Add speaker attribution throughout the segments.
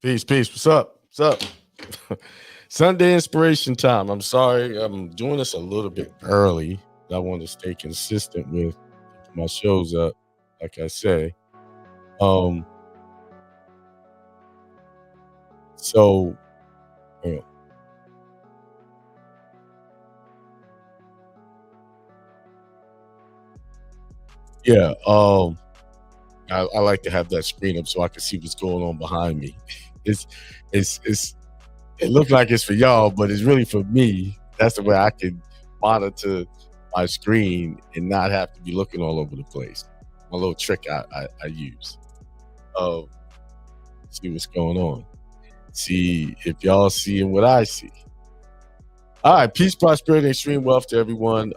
Speaker 1: Peace, peace. What's up? What's up? Sunday inspiration time. I'm sorry, I'm doing this a little bit early. I want to stay consistent with my shows up, like I say. Um, so uh, yeah, I like to have that screen up so I can see what's going on behind me. It's it's it looks like it's for y'all, but it's really for me. That's the way I can monitor my screen and not have to be looking all over the place. My little trick I use. Uh, see what's going on. See if y'all seeing what I see. All right, peace, prosperity, extreme wealth to everyone.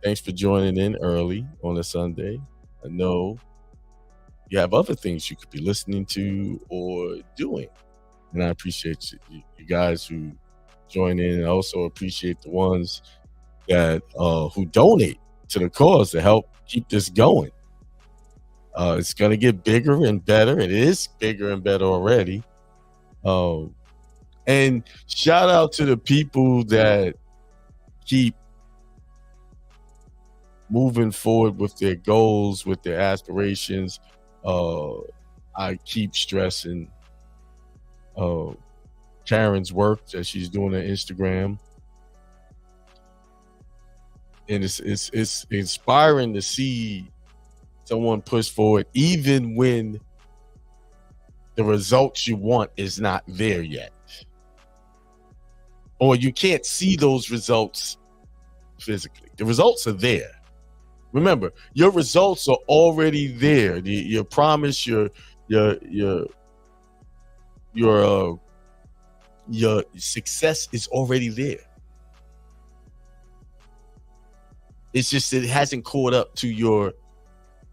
Speaker 1: Thanks for joining in early on a Sunday. I know you have other things you could be listening to or doing, and I appreciate you guys who join in. I also appreciate the ones that who donate to the cause to help keep this going. It's going to get bigger and better. It is bigger and better already. Um, and shout out to the people that keep moving forward with their goals, with their aspirations. I keep stressing uh, Karen's work that she's doing on Instagram, and it's inspiring to see someone push forward, even when the results you want is not there yet, or you can't see those results physically. The results are there. Remember, your results are already there. Your promise, your your your your success is already there. It's just that it hasn't caught up to your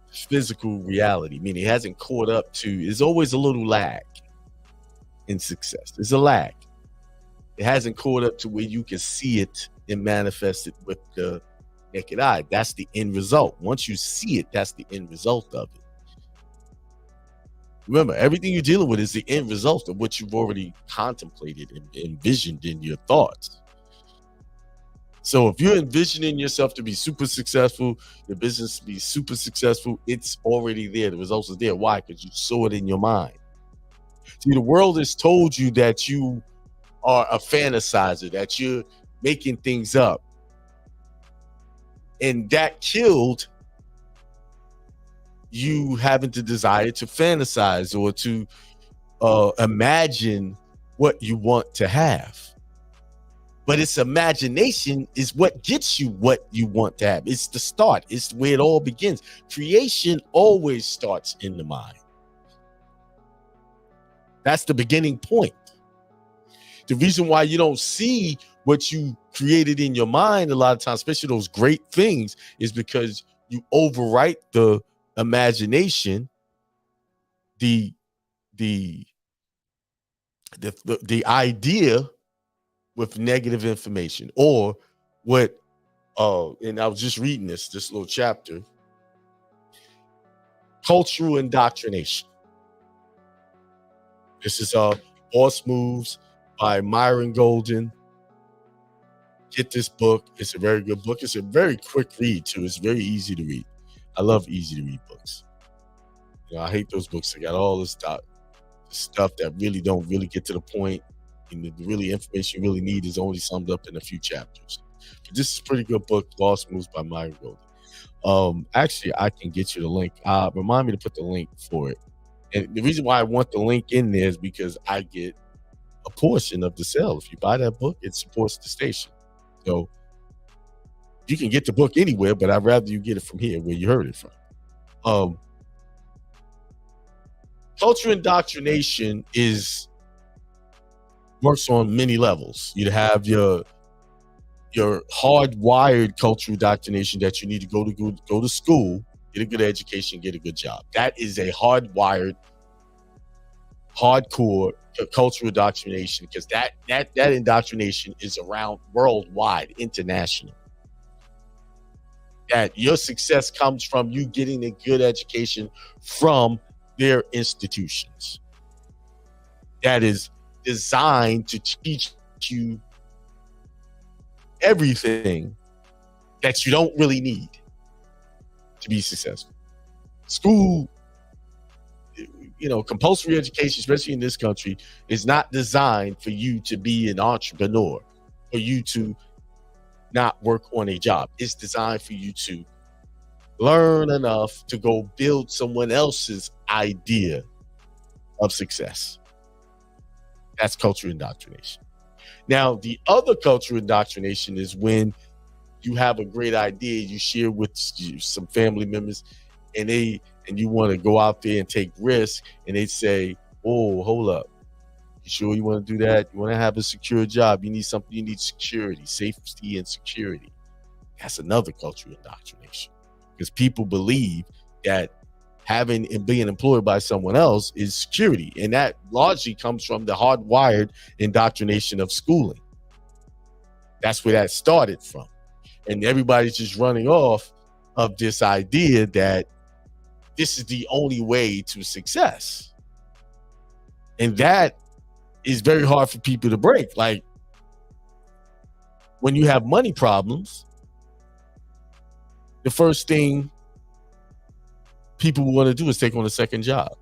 Speaker 1: physical reality. Meaning, it hasn't caught up to. There's always a little lag in success. There's a lag. It hasn't caught up to where you can see it and manifest it with the naked eye. That's the end result. Once you see it, that's the end result of it. Remember, everything you're dealing with is the end result of what you've already contemplated and envisioned in your thoughts. So if you're envisioning yourself to be super successful, your business to be super successful, it's already there. The results are there. Why? Because you saw it in your mind. See, the world has told you that you are a fantasizer, that you're making things up. And that killed you having to desire to fantasize or to imagine what you want to have. But it's imagination is what gets you what you want to have. It's the start. It's where it all begins. Creation always starts in the mind. That's the beginning point. The reason why you don't see what you created in your mind a lot of times, especially those great things, is because you overwrite the imagination, the idea with negative information, or what and I was just reading this little chapter, cultural indoctrination. This is Boss Moves by Myron Golden. Get this book. It's a very good book. It's a very quick read too. It's very easy to read. I love easy to read books. I hate those books that got all this stuff that really don't really get to the point, and the really information you really need is only summed up in a few chapters. But this is a pretty good book, Boss Moves by Myron Golden. Actually, I can get you the link. Remind me to put the link for it. And the reason why I want the link in there is because I get a portion of the sale. If you buy that book, it supports the station. So you can get the book anywhere, but I'd rather you get it from here where you heard it from. Culture indoctrination works on many levels. You have your hardwired cultural indoctrination that you need to go to school, get a good education, get a good job. That is a hardwired, hardcore cultural indoctrination, because that indoctrination is around worldwide, international. That your success comes from you getting a good education from their institutions. that is designed to teach you everything that you don't really need to be successful. School, compulsory education, especially in this country, is not designed for you to be an entrepreneur, for you to not work on a job. It's designed for you to learn enough to go build someone else's idea of success. That's cultural indoctrination. Now, the other cultural indoctrination is when you have a great idea, you share with some family members, and you want to go out there and take risks, and they say, "Oh, hold up. You sure you want to do that? You want to have a secure job? You need something. You need security, safety, and security." That's another cultural indoctrination, because people believe that having and being employed by someone else is security, and that largely comes from the hardwired indoctrination of schooling. That's where that started from, and everybody's just running off of this idea that this is the only way to success, and that is very hard for people to break. Like, when you have money problems, the first thing people want to do is take on a second job.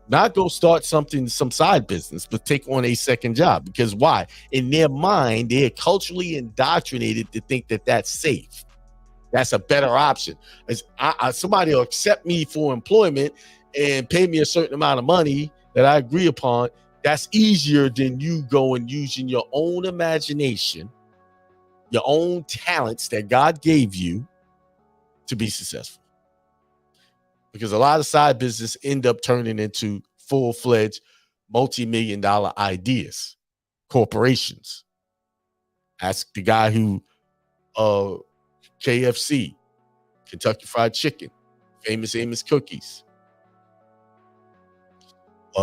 Speaker 1: Not go start some side business, but take on a second job. Because why? In their mind, they're culturally indoctrinated to think that that's safe. That's a better option. Somebody will accept me for employment and pay me a certain amount of money that I agree upon. That's easier than you going using your own imagination, your own talents that God gave you to be successful. Because a lot of side business end up turning into full-fledged multi-million-dollar ideas, corporations. Ask the guy who KFC, Kentucky Fried Chicken, Famous Amos Cookies,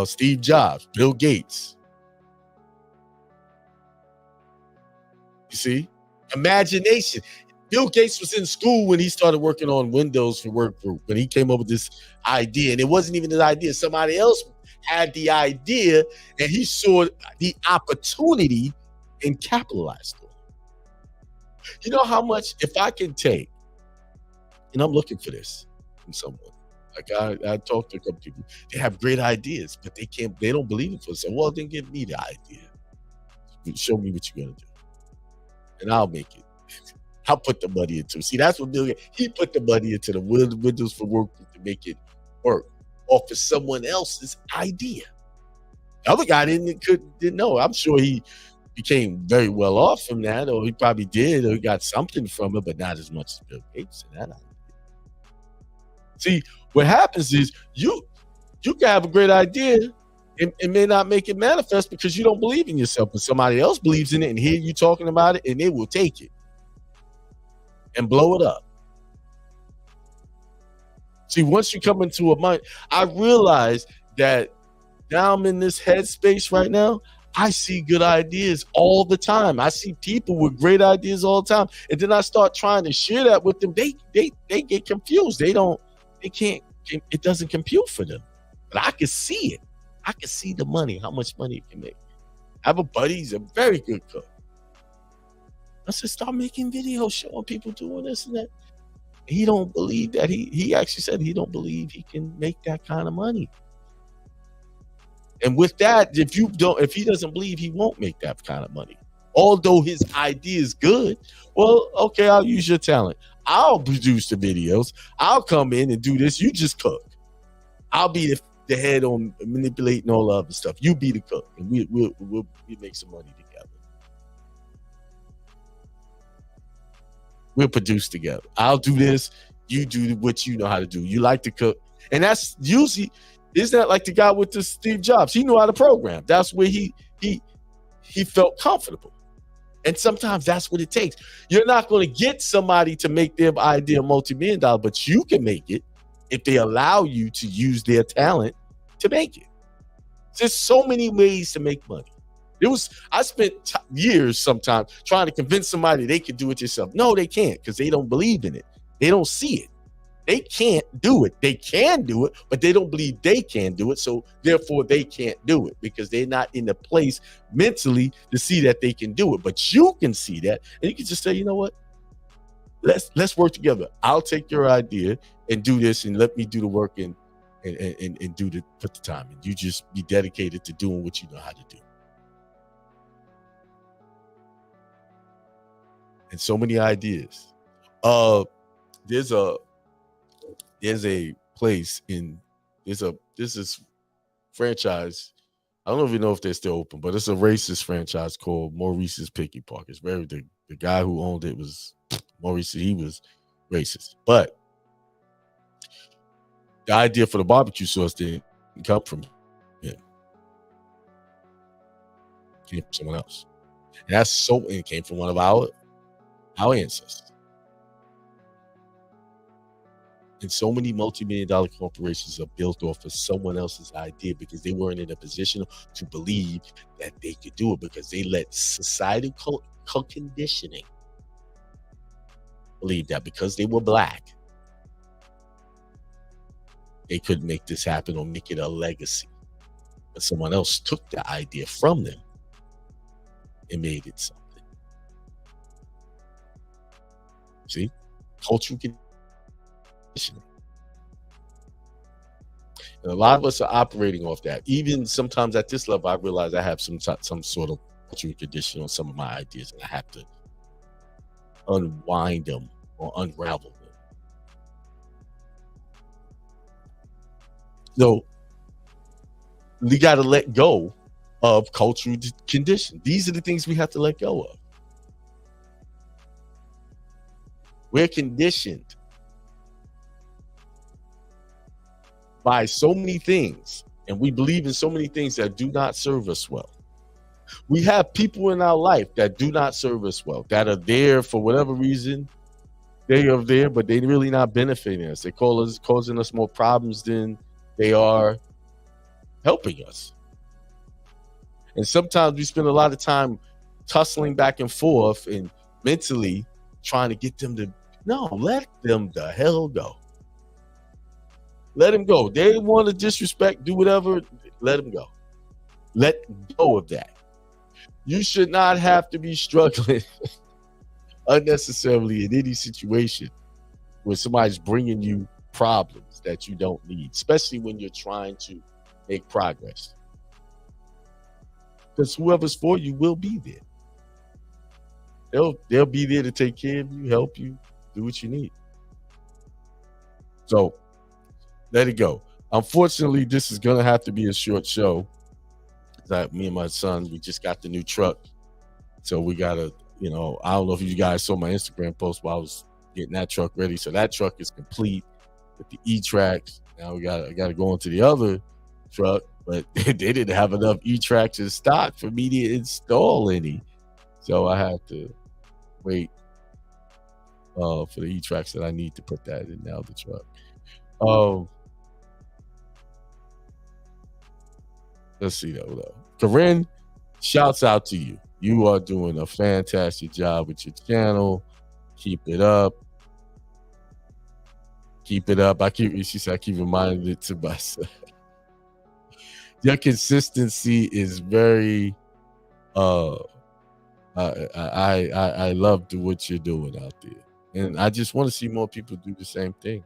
Speaker 1: Steve Jobs, Bill Gates. You see? Imagination. Bill Gates was in school when he started working on Windows for Work Group, when he came up with this idea. And it wasn't even his idea. Somebody else had the idea, and he saw the opportunity and capitalized on it. You know how much, if I can take, and I'm looking for this from someone. Like I talked to a couple people, they have great ideas, but they don't believe it for themselves. Well, then give me the idea. Show me what you're gonna do, and I'll make it. I'll put the money into it. See, that's what Bill Gates, he put the money into the Windows for Work to make it work off of someone else's idea. The other guy didn't know. I'm sure he became very well off from that, or he probably did, or he got something from it, but not as much as Bill Gates and that idea. See, what happens is you can have a great idea and may not make it manifest because you don't believe in yourself, but somebody else believes in it and hear you talking about it, and they will take it and blow it up. See, once you come into a mind, I realize that now I'm in this headspace right now. I see good ideas all the time. I see people with great ideas all the time. And then I start trying to share that with them. They get confused. It doesn't compute for them. But I can see it. I can see the money, how much money it can make. I have a buddy, he's a very good cook. I said, start making videos showing people doing this and that. He don't believe that. He actually said he don't believe he can make that kind of money. And with that, if he doesn't believe, he won't make that kind of money. Although his idea is good, well, okay, I'll use your talent. I'll produce the videos. I'll come in and do this. You just cook. I'll be the head on manipulating all the other stuff. You be the cook, and we'll make some money together. We'll produce together. I'll do this. You do what you know how to do. You like to cook, and that's usually. Isn't that like the guy with the Steve Jobs? He knew how to program. That's where he felt comfortable. And sometimes that's what it takes. You're not going to get somebody to make their idea multi-million-dollar, but you can make it if they allow you to use their talent to make it. There's so many ways to make money. I spent years sometimes trying to convince somebody they could do it yourself. No, they can't, because they don't believe in it. They don't see it. They can't do it. They can do it, but they don't believe they can do it. So therefore, they can't do it because they're not in the place mentally to see that they can do it. But you can see that, and you can just say, you know what? Let's work together. I'll take your idea and do this, and let me do the work and do the put the time in. You just be dedicated to doing what you know how to do. And so many ideas. There's a place in this is franchise. I don't even know if they're still open, but it's a racist franchise called Maurice's Picky Park. It's very the guy who owned it was Maurice. He was racist, but the idea for the barbecue sauce didn't come from him. It came from someone else. And it came from one of our ancestors. And so many multi-million-dollar corporations are built off of someone else's idea because they weren't in a position to believe that they could do it, because they let societal conditioning believe that because they were black, they could make this happen or make it a legacy. But someone else took the idea from them and made it something. See? Cultural conditioning. And a lot of us are operating off that. Even sometimes at this level, I realize I have some sort of cultural condition on some of my ideas, and I have to unwind them or unravel them. So we got to let go of cultural condition. These are the things we have to let go of. We're conditioned by so many things, and we believe in so many things that do not serve us well. We have people in our life that do not serve us well, that are there for whatever reason. They are there, but they're really not benefiting us. They're causing us more problems than they are helping us. And sometimes we spend a lot of time tussling back and forth and mentally trying to get them to, no, let them the hell go. Let them go. They want to disrespect, do whatever, let them go. Let go of that. You should not have to be struggling unnecessarily in any situation where somebody's bringing you problems that you don't need, especially when you're trying to make progress. Because whoever's for you will be there. They'll be there to take care of you, help you, do what you need. So let it go. Unfortunately, this is gonna have to be a short show. That me and my son, we just got the new truck, so we gotta, I don't know if you guys saw my Instagram post while I was getting that truck ready. So that truck is complete with the E-Trax. Now I gotta go into the other truck, but they didn't have enough E-Trax in stock for me to install any, so I have to wait for the E-Trax that I need to put that in now the truck. Let's see though. Corinne, shouts out to you. You are doing a fantastic job with your channel. Keep it up. Keep it up. She said I keep reminding it to myself. Your consistency is very I love what you're doing out there. And I just want to see more people do the same thing.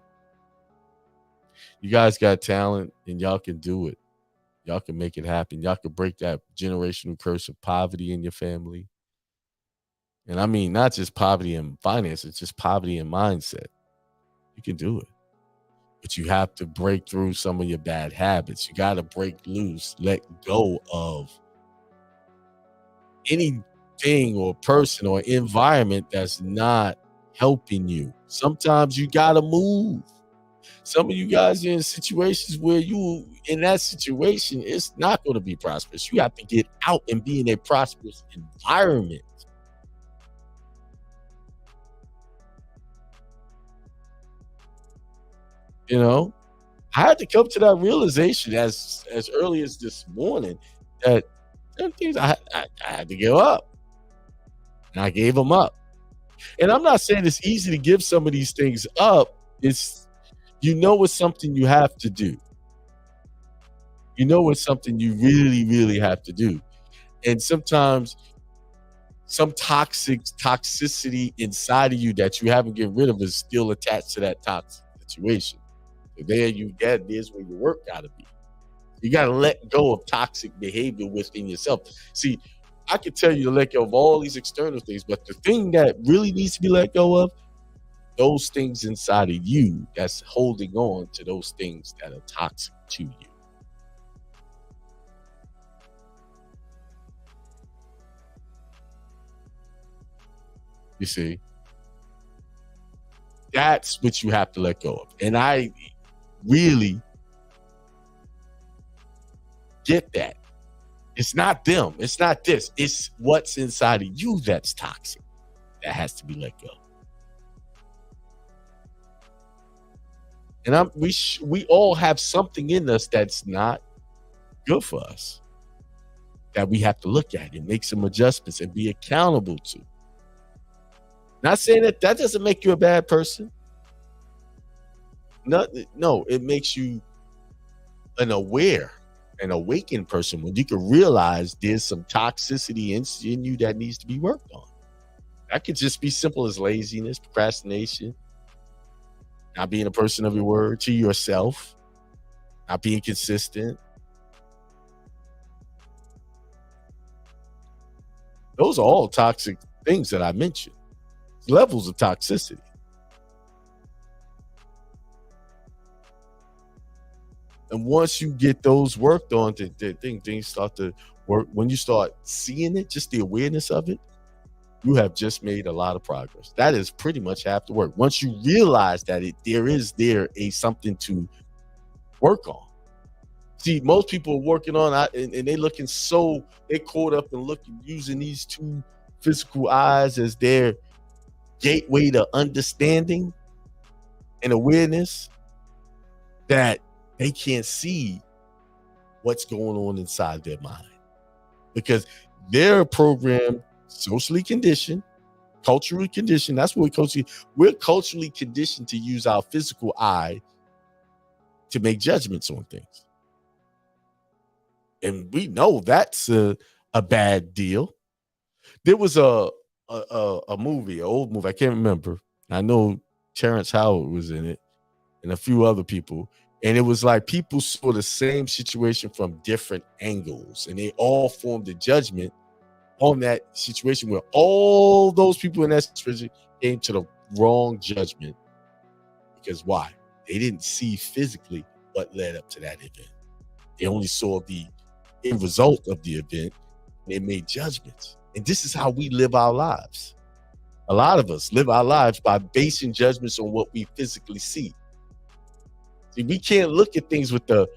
Speaker 1: You guys got talent and y'all can do it. Y'all can make it happen. Y'all can break that generational curse of poverty in your family. And I mean, not just poverty in finances, just poverty in mindset. You can do it. But you have to break through some of your bad habits. You got to break loose, let go of anything or person or environment that's not helping you. Sometimes you got to move. Some of you guys are in situations where in that situation, it's not going to be prosperous. You have to get out and be in a prosperous environment. I had to come to that realization as early as this morning that some things I had to give up. And I gave them up. And I'm not saying it's easy to give some of these things up. It's You know it's something you have to do. You know it's something you really, really have to do. And sometimes some toxicity inside of you that you haven't get rid of is still attached to that toxic situation. So there's where your work gotta be. You gotta let go of toxic behavior within yourself. See, I could tell you to let go of all these external things, but the thing that really needs to be let go of, those things inside of you that's holding on to those things that are toxic to you. You see, that's what you have to let go of. And I really get that. It's not them. It's not this. It's what's inside of you that's toxic that has to be let go. And we all have something in us that's not good for us that we have to look at and make some adjustments and be accountable to. Not saying that doesn't make you a bad person. No, it makes you an aware, an awakened person when you can realize there's some toxicity in you that needs to be worked on. That could just be simple as laziness, procrastination, not being a person of your word to yourself, not being consistent. Those are all toxic things that I mentioned. Levels of toxicity. And once you get those worked on, things start to work. When you start seeing it, just the awareness of it, you have just made a lot of progress. That is pretty much half the work. Once you realize that there is something to work on. See, most people are working on and they looking they caught up and using these two physical eyes as their gateway to understanding and awareness, that they can't see what's going on inside their mind because they're programmed, socially conditioned, culturally conditioned. That's what we're culturally conditioned to use our physical eye to make judgments on things. And we know that's a bad deal. There was a movie, an old movie, I can't remember. I know Terrence Howard was in it and a few other people. And it was like people saw the same situation from different angles and they all formed a judgment on that situation where all those people in that situation came to the wrong judgment. Because why? They didn't see physically what led up to that event. They only saw the end result of the event. They made judgments. And this is how we live our lives. A lot of us live our lives by basing judgments on what we physically see. See, we can't look at things with the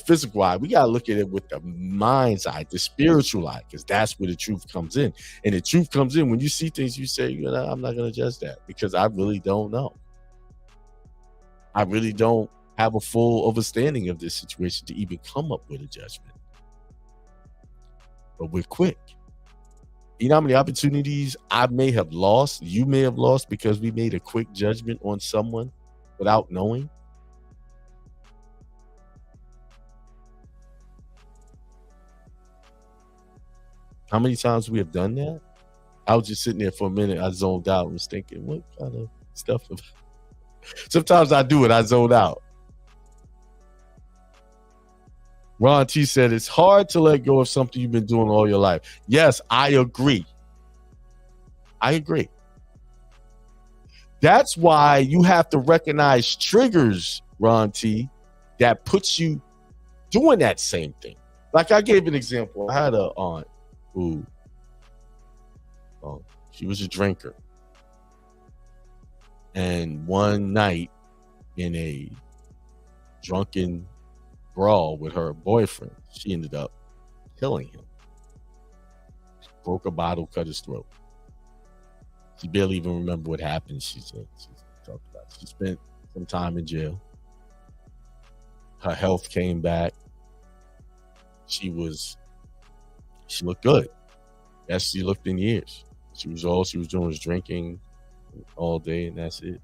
Speaker 1: physical eye. We got to look at it with the mind's eye, the spiritual eye, because that's where the truth comes in. And the truth comes in when you see things, you say, I'm not going to judge that because I really don't know. I really don't have a full understanding of this situation to even come up with a judgment. But we're quick. You know how many opportunities I may have lost, you may have lost because we made a quick judgment on someone without knowing? How many times we have done that? I was just sitting there for a minute. I zoned out and was thinking, what kind of stuff? Sometimes I do it. I zone out. Ron T said, it's hard to let go of something you've been doing all your life. Yes, I agree. I agree. That's why you have to recognize triggers, Ron T, that puts you doing that same thing. Like I gave an example. I had an aunt who, she was a drinker. And one night in a drunken brawl with her boyfriend, she ended up killing him. She broke a bottle, cut his throat. She barely even remember what happened. She said she talked about it. She spent some time in jail. Her health came back. She looked good. Best she looked in years. All she was doing was drinking all day, and that's it.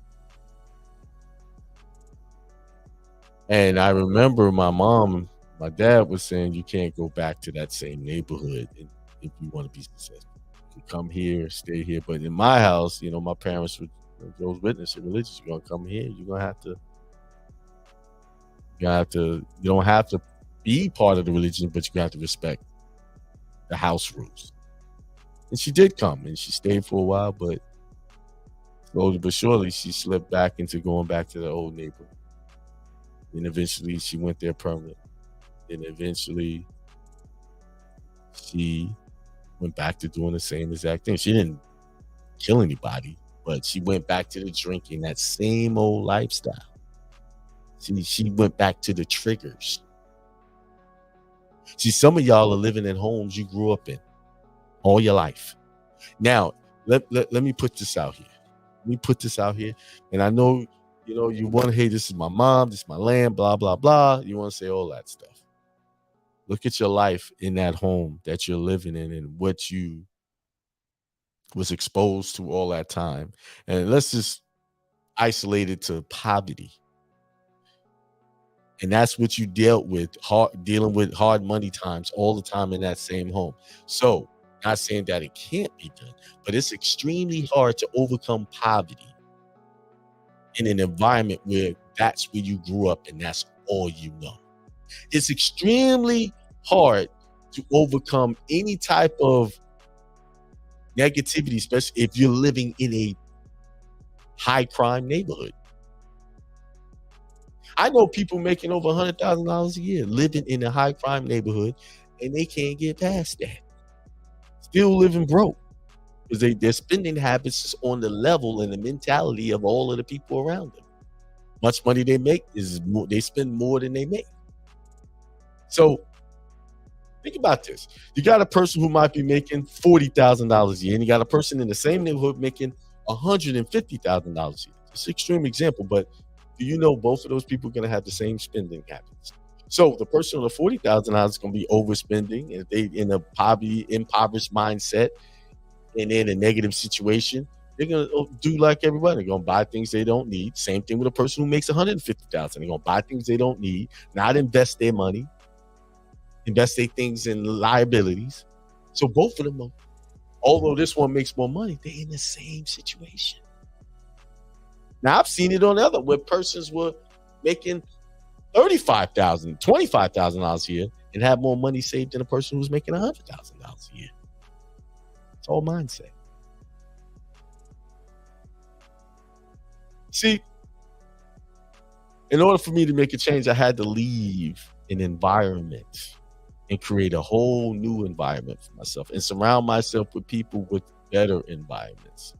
Speaker 1: And I remember my dad was saying you can't go back to that same neighborhood if you want to be successful. You come here, stay here. But in my house, my parents were those witnesses religious. You're gonna come here. You don't have to be part of the religion, but you have to respect the house rules. And she did come and she stayed for a while, but slowly but surely she slipped back into going back to the old neighborhood. And eventually she went there permanent. And eventually she went back to doing the same exact thing. She didn't kill anybody, but she went back to the drinking, that same old lifestyle. She went back to the triggers. See, some of y'all are living in homes you grew up in all your life. Now, let me put this out here. Let me put this out here. And I know, you want to, hey, this is my mom, this is my land, blah, blah, blah. You want to say all that stuff. Look at your life in that home that you're living in and what you was exposed to all that time. And let's just isolate it to poverty. And that's what you dealt with, dealing with hard money times all the time in that same home. So, not saying that it can't be done, but it's extremely hard to overcome poverty in an environment where that's where you grew up and that's all you know. It's extremely hard to overcome any type of negativity, especially if you're living in a high crime neighborhood. I know people making over $100,000 a year living in a high crime neighborhood, and they can't get past that. Still living broke because their spending habits is on the level and the mentality of all of the people around them. Much money they make is more, they spend more than they make. So think about this. You got a person who might be making $40,000 a year, and you got a person in the same neighborhood making $150,000 a year. It's an extreme example, but do you know both of those people are going to have the same spending habits? So the person with $40,000 is going to be overspending. If they in a impoverished mindset and in a negative situation, they're going to do like everybody. They're going to buy things they don't need. Same thing with a person who makes $150,000. They're going to buy things they don't need, not invest their money, invest their things in liabilities. So both of them, although this one makes more money, they're in the same situation. Now I've seen it on the other where persons were making $35,000, $25,000 a year and have more money saved than a person who's making $100,000 a year. It's all mindset. See, in order for me to make a change, I had to leave an environment and create a whole new environment for myself and surround myself with people with better environments.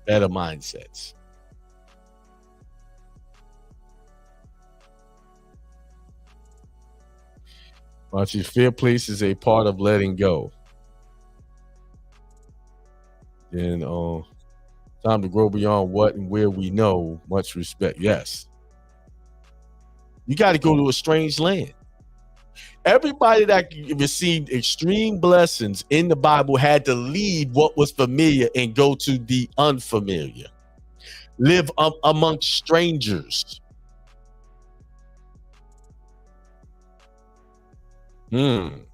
Speaker 1: Better mindsets. Archie, fear place is a part of letting go. And time to grow beyond what and where we know. Much respect. Yes. You got to go to a strange land. Everybody that received extreme blessings in the Bible had to leave what was familiar and go to the unfamiliar. Live amongst strangers. Some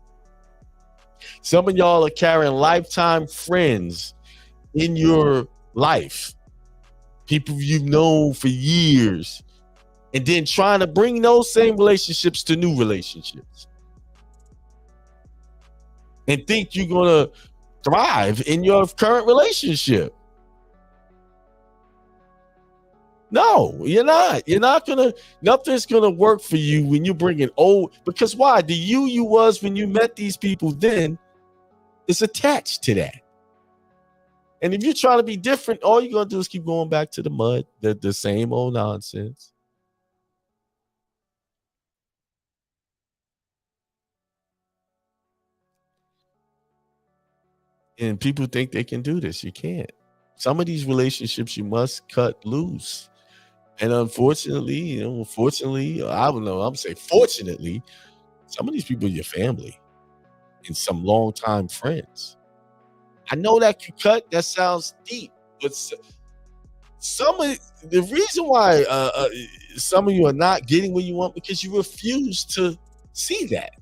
Speaker 1: of y'all are carrying lifetime friends in your life. People you've known for years. And then trying to bring those same relationships to new relationships. And think you're going to thrive in your current relationship. No, you're not. You're not going to, nothing's going to work for you when you bring in old, because why? The you was when you met these people then is attached to that. And if you're trying to be different, all you're going to do is keep going back to the mud, the same old nonsense. And people think they can do this. You can't. Some of these relationships you must cut loose. And unfortunately, I don't know, I'm saying fortunately, some of these people are your family and some longtime friends. I know that can cut. That sounds deep, but some of the reason why some of you are not getting what you want because you refuse to see that.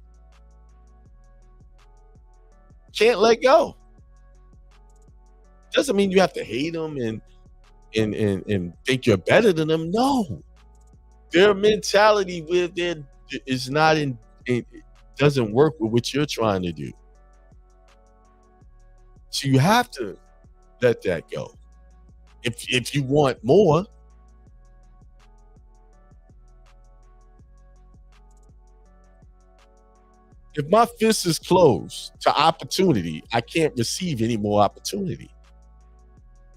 Speaker 1: Can't let go. Doesn't mean you have to hate them and think you're better than them. No, their mentality with it is not in. It doesn't work with what you're trying to do. So you have to let that go. If you want more, if my fist is closed to opportunity, I can't receive any more opportunity.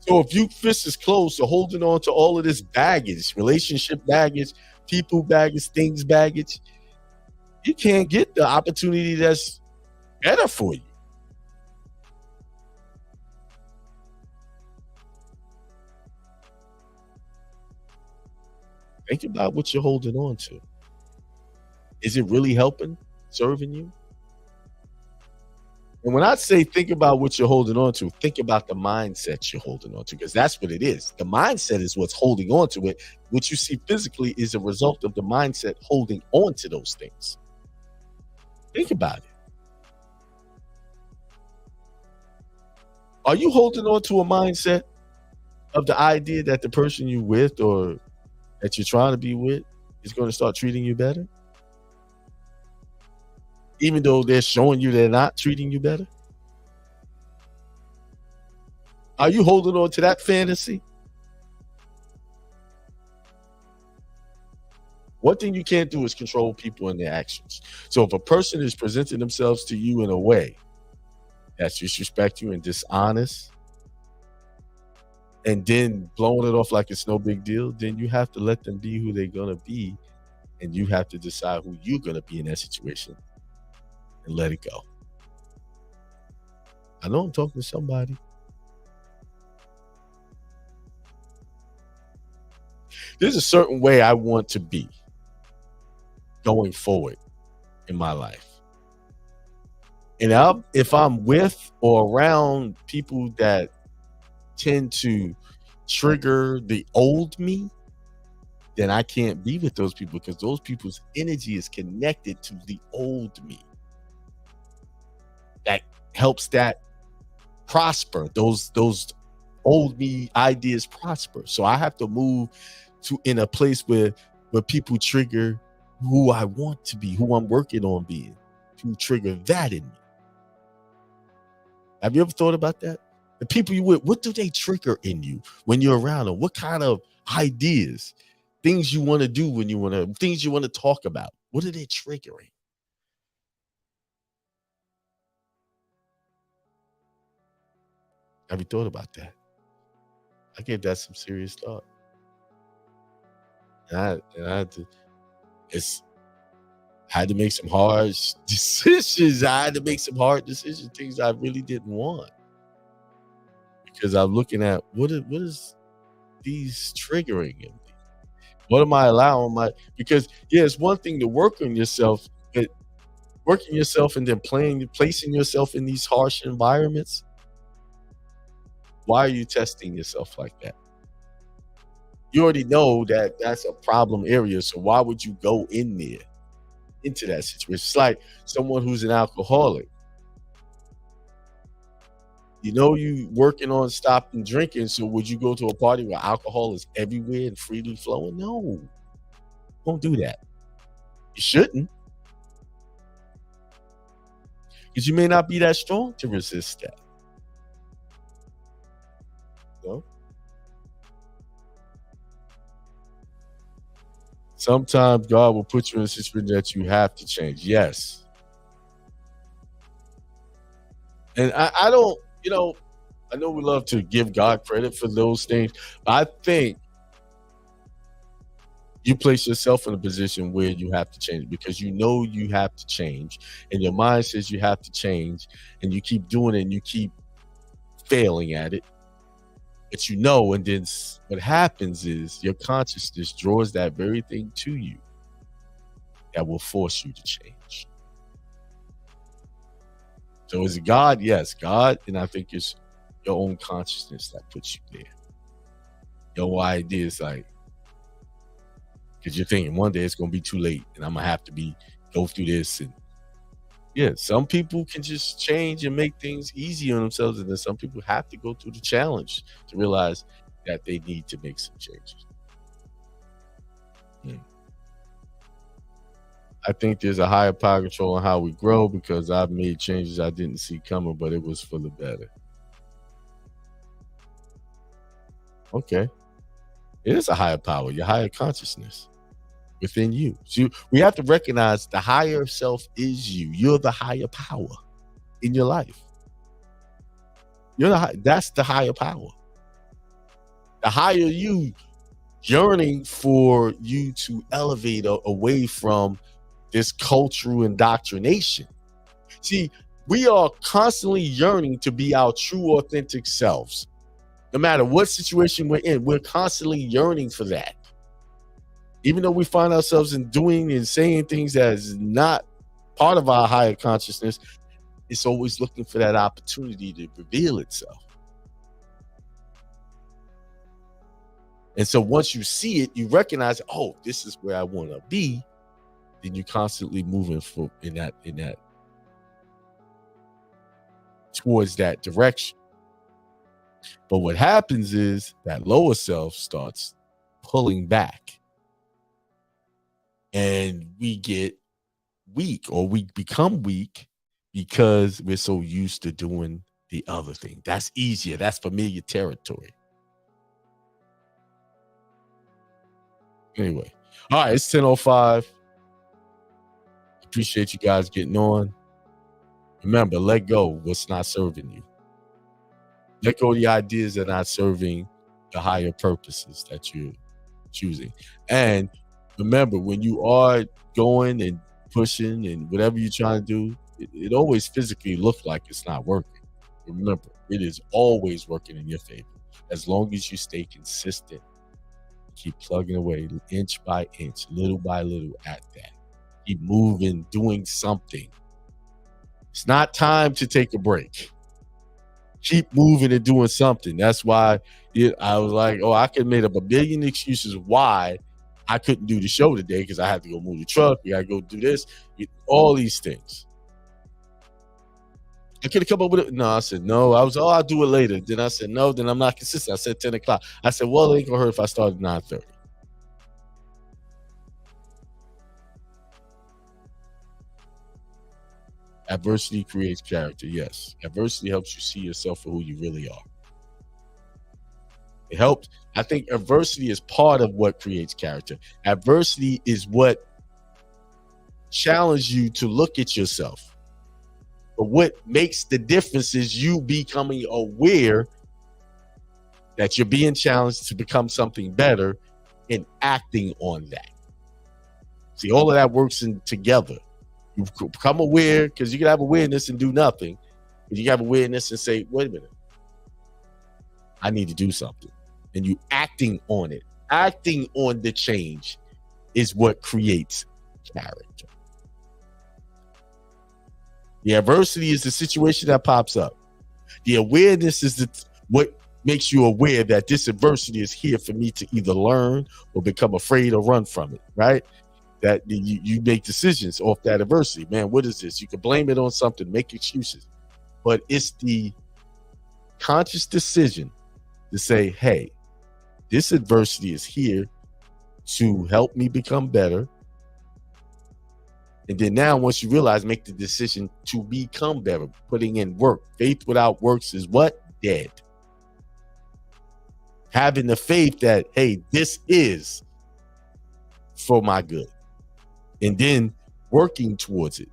Speaker 1: So if you fist is closed to holding on to all of this baggage, relationship baggage, people baggage, things baggage, you can't get the opportunity that's better for you. Think about what you're holding on to. Is it really helping, serving you? And when I say think about what you're holding on to, think about the mindset you're holding on to, because that's what it is. The mindset is what's holding on to it. What you see physically is a result of the mindset holding on to those things. Think about it. Are you holding on to a mindset of the idea that the person you with or that you're trying to be with is going to start treating you better? Even though they're showing you they're not treating you better? Are you holding on to that fantasy? One thing you can't do is control people and their actions. So if a person is presenting themselves to you in a way that's disrespect you and dishonest, and then blowing it off like it's no big deal, then you have to let them be who they're gonna be, and you have to decide who you're gonna be in that situation and let it go. I know I'm talking to somebody. There's a certain way I want to be going forward in my life. And if I'm with or around people that tend to trigger the old me, then I can't be with those people because those people's energy is connected to the old me. That helps that prosper. Those old me ideas prosper. So I have to move to in a place where people trigger who I want to be, who I'm working on being, to trigger that in me. Have you ever thought about that? The people you with, what do they trigger in you when you're around them? What kind of ideas, things you want to do when you want to, things you want to talk about? What are they triggering? Have you thought about that? I gave that some serious thought. And I had to, I had to make some hard decisions. I had to make some hard decisions, things I really didn't want. Because I'm looking at what is these triggering in me? What am I allowing because it's one thing to work on yourself, but working yourself and then placing yourself in these harsh environments. Why are you testing yourself like that? You already know that that's a problem area. So why would you go in there into that situation? It's like someone who's an alcoholic. You know you working on stopping drinking, so would you go to a party where alcohol is everywhere and freely flowing? No, don't do that. You shouldn't, because you may not be that strong to resist that. You know? Sometimes God will put you in a situation that you have to change. Yes. And I don't, I know we love to give God credit for those things. But I think you place yourself in a position where you have to change because you know you have to change and your mind says you have to change and you keep doing it and you keep failing at it. But and then what happens is your consciousness draws that very thing to you that will force you to change. So is it God? Yes, God. And I think it's your own consciousness that puts you there. Your idea is like, because you're thinking one day it's going to be too late and I'm going to have to go through this. And yeah, some people can just change and make things easy on themselves. And then some people have to go through the challenge to realize that they need to make some changes. I think there's a higher power control on how we grow because I've made changes I didn't see coming, but it was for the better. Okay. It is a higher power, your higher consciousness within you. So we have to recognize the higher self is you. You're the higher power in your life. That's the higher power. The higher you yearning for you to elevate away from this cultural indoctrination. See, we are constantly yearning to be our true, authentic selves. No matter what situation we're in, we're constantly yearning for that. Even though we find ourselves in doing and saying things that is not part of our higher consciousness, it's always looking for that opportunity to reveal itself. And so once you see it, you recognize, oh, this is where I want to be. Then you're constantly moving in that towards that direction. But what happens is that lower self starts pulling back. And we get weak, or we become weak because we're so used to doing the other thing. That's easier. That's familiar territory. Anyway, all right, it's 10:05. Appreciate you guys getting on. Remember, let go what's not serving you. Let go of the ideas that are not serving the higher purposes that you're choosing. And remember, when you are going and pushing and whatever you're trying to do, it always physically looks like it's not working. Remember, it is always working in your favor as long as you stay consistent. Keep plugging away inch by inch, little by little at that. Keep moving, doing something. It's not time to take a break. Keep moving and doing something. That's why I was like, oh, I could made up a billion excuses why I couldn't do the show today because I had to go move the truck. We got to go do this. All these things. I could have come up with it. No, I said, no. I'll do it later. Then I said, no, then I'm not consistent. I said 10 o'clock. I said, well, it ain't going to hurt if I start at 9:30. Adversity creates character. Yes. Adversity helps you see yourself for who you really are. It helps. I think adversity is part of what creates character. Adversity is what challenges you to look at yourself. But what makes the difference is you becoming aware that you're being challenged to become something better and acting on that. See, all of that works together. You become aware because you can have awareness and do nothing. But you have awareness and say, wait a minute, I need to do something. And you acting on it. Acting on the change is what creates character. The adversity is the situation that pops up. The awareness is what makes you aware that this adversity is here for me to either learn or become afraid or run from it, right? That you make decisions off that adversity. Man, what is this? You can blame it on something, make excuses. But it's the conscious decision to say, hey, this adversity is here to help me become better. And then now, once you realize, make the decision to become better, putting in work. Faith without works is what? Dead. Having the faith that, hey, this is for my good. And then working towards it.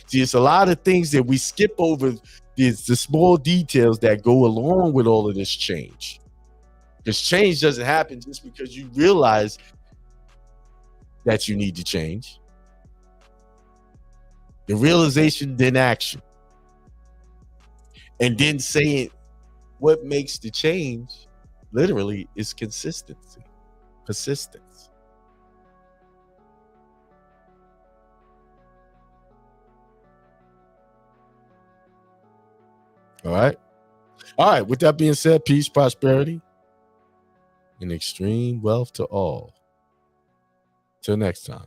Speaker 1: See, it's a lot of things that we skip over, the small details that go along with all of this change. Because change doesn't happen just because you realize that you need to change. The realization, then action. And then saying what makes the change literally is consistency, persistence. All right. All right. With that being said, peace, prosperity, and extreme wealth to all. Till next time.